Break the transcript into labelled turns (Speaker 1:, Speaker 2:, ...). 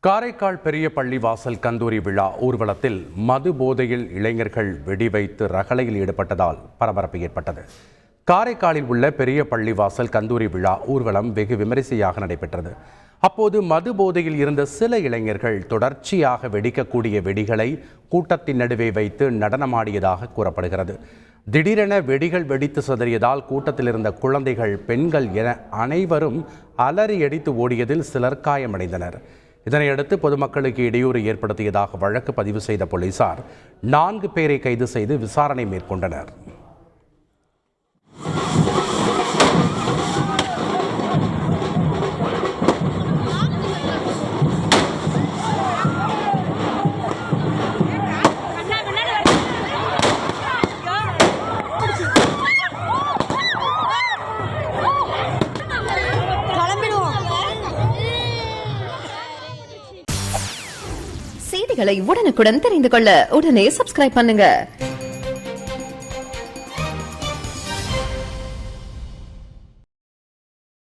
Speaker 1: காரைக்கால் பெரிய பள்ளிவாசல் கந்தூரி விழா ஊர்வலத்தில் மது போதையில் இளைஞர்கள் வெடிவைத்து ரகளையில் ஈடுபட்டதால் பரபரப்பு ஏற்பட்டது. காரைக்காலில் உள்ள பெரிய பள்ளிவாசல் கந்தூரி விழா ஊர்வலம் வெகு விமரிசையாக நடைபெற்றது. அப்போது மது போதையில் இருந்த சில இளைஞர்கள் தொடர்ச்சியாக வெடிக்கக்கூடிய வெடிகளை கூட்டத்தின் நடுவே வைத்து நடனமாடியதாக கூறப்படுகிறது. திடீரென வெடிகள் வெடித்து சிதறியதால் கூட்டத்தில் இருந்த குழந்தைகள், பெண்கள் என அனைவரும் அலறி அடித்து ஓடியதில் சிலர் காயமடைந்தனர். இதனையடுத்து பொதுமக்களுக்கு இடையூறு ஏற்படுத்தியதாக வழக்கு பதிவு செய்த போலீசார் 4 பேரை கைது செய்து விசாரணை மேற்கொண்டனர்.
Speaker 2: செய்திகளை உடனுக்குடன் தெரிந்து கொள்ள உடனே சப்ஸ்கிரைப் பண்ணுங்க.